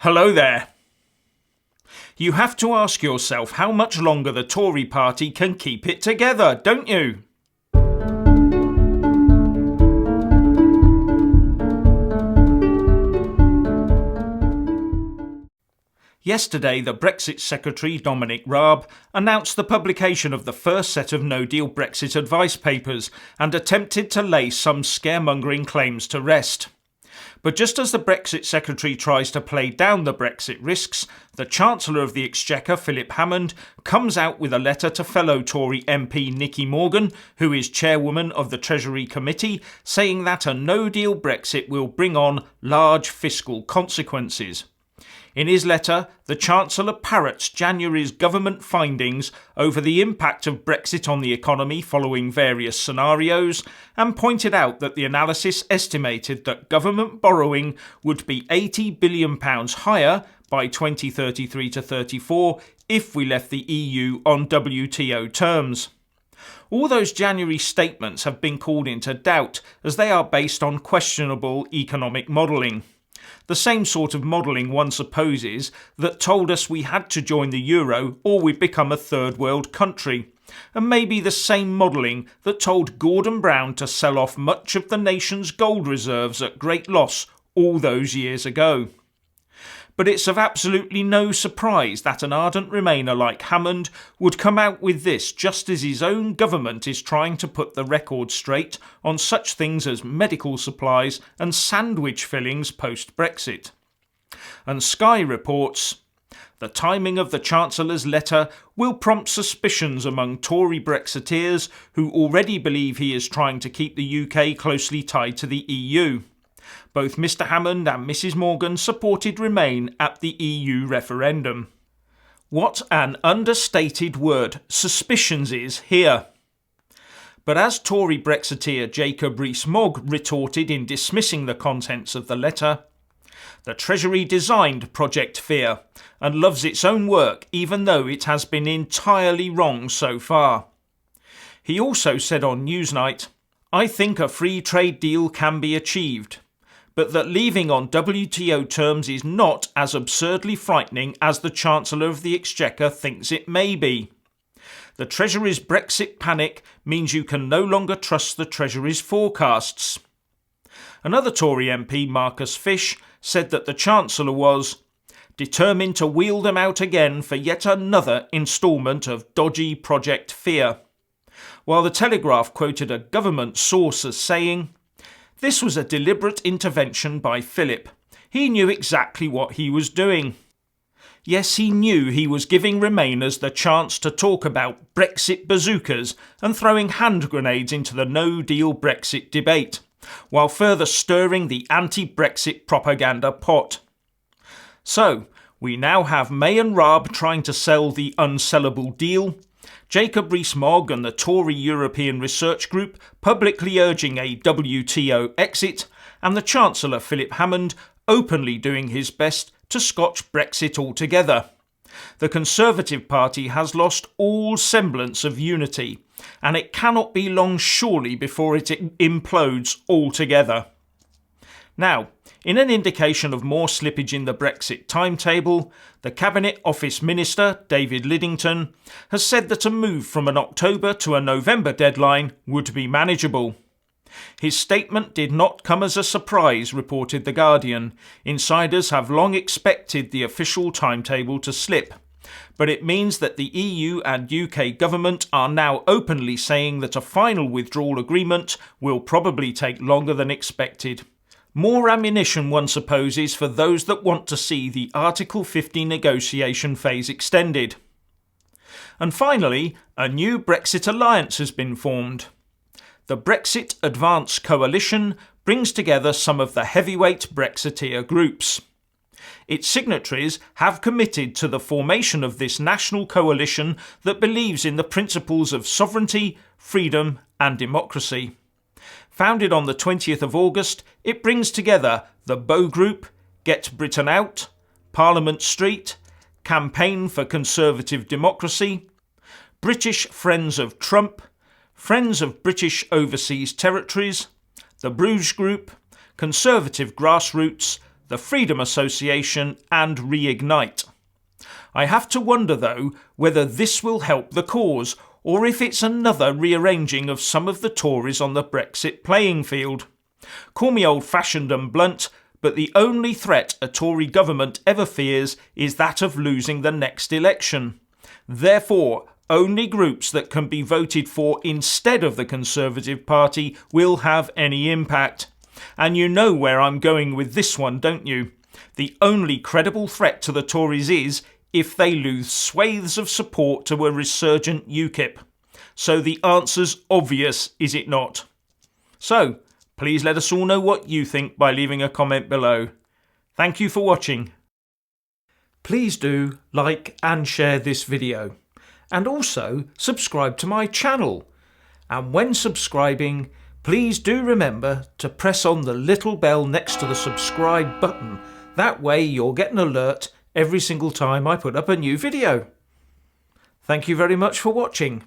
Hello there. You have to ask yourself how much longer the Tory party can keep it together, don't you? Yesterday, the Brexit Secretary Dominic Raab announced the publication of the first set of no-deal Brexit advice papers and attempted to lay some scaremongering claims to rest. But just as the Brexit Secretary tries to play down the Brexit risks, the Chancellor of the Exchequer, Hammond, comes out with a letter to fellow Tory MP Nicky Morgan, who is chairwoman of the Treasury Committee, saying that a no-deal Brexit will bring on large fiscal consequences. In his letter, the Chancellor parrots January's government findings over the impact of Brexit on the economy following various scenarios, and pointed out that the analysis estimated that government borrowing would be £80 billion higher by 2033 to 34 if we left the EU on WTO terms. All those January statements have been called into doubt as they are based on questionable economic modelling. The same sort of modelling one supposes that told us we had to join the euro or we'd become a third world country, and maybe the same modelling that told Gordon Brown to sell off much of the nation's gold reserves at great loss all those years ago. But it's of absolutely no surprise that an ardent Remainer like Hammond would come out with this just as his own government is trying to put the record straight on such things as medical supplies and sandwich fillings post-Brexit. And Sky reports, the timing of the Chancellor's letter will prompt suspicions among Tory Brexiteers who already believe he is trying to keep the UK closely tied to the EU. Both Mr Hammond and Mrs Morgan supported Remain at the EU referendum. What an understated word suspicions is here. But as Tory Brexiteer Jacob Rees-Mogg retorted in dismissing the contents of the letter, the Treasury designed Project Fear and loves its own work even though it has been entirely wrong so far. He also said on Newsnight, I think a free trade deal can be achieved, but that leaving on WTO terms is not as absurdly frightening as the Chancellor of the Exchequer thinks it may be. The Treasury's Brexit panic means you can no longer trust the Treasury's forecasts. Another Tory MP, Marcus Fish, said that the Chancellor was determined to wheel them out again for yet another instalment of dodgy Project Fear, while the Telegraph quoted a government source as saying, this was a deliberate intervention by Philip. He knew exactly what he was doing. Yes, he knew he was giving Remainers the chance to talk about Brexit bazookas and throwing hand grenades into the no-deal Brexit debate, while further stirring the anti-Brexit propaganda pot. So, we now have May and Raab trying to sell the unsellable deal, Jacob Rees-Mogg and the Tory European Research Group publicly urging a WTO exit, and the Chancellor Hammond openly doing his best to scotch Brexit altogether. The Conservative Party has lost all semblance of unity, and it cannot be long surely before it implodes altogether. Now, in an indication of more slippage in the Brexit timetable, the Cabinet Office Minister, David Lidington, has said that a move from an October to a November deadline would be manageable. His statement did not come as a surprise, reported The Guardian. Insiders have long expected the official timetable to slip. But it means that the EU and UK government are now openly saying that a final withdrawal agreement will probably take longer than expected. More ammunition, one supposes, for those that want to see the Article 50 negotiation phase extended. And finally, a new Brexit alliance has been formed. The Brexit Advance Coalition brings together some of the heavyweight Brexiteer groups. Its signatories have committed to the formation of this national coalition that believes in the principles of sovereignty, freedom and democracy. Founded on the 20th of August, it brings together the Bow Group, Get Britain Out, Parliament Street, Campaign for Conservative Democracy, British Friends of Trump, Friends of British Overseas Territories, the Bruges Group, Conservative Grassroots, the Freedom Association and Reignite. I have to wonder, though, whether this will help the cause, or if it's another rearranging of some of the Tories on the Brexit playing field. Call me old-fashioned and blunt, but the only threat a Tory government ever fears is that of losing the next election. Therefore, only groups that can be voted for instead of the Conservative Party will have any impact. And you know where I'm going with this one, don't you? The only credible threat to the Tories is if they lose swathes of support to a resurgent UKIP. So the answer's obvious, is it not? So, please let us all know what you think by leaving a comment below. Thank you for watching. Please do like and share this video. And also subscribe to my channel. And when subscribing, please do remember to press on the little bell next to the subscribe button. That way you'll get an alert every single time I put up a new video. Thank you very much for watching.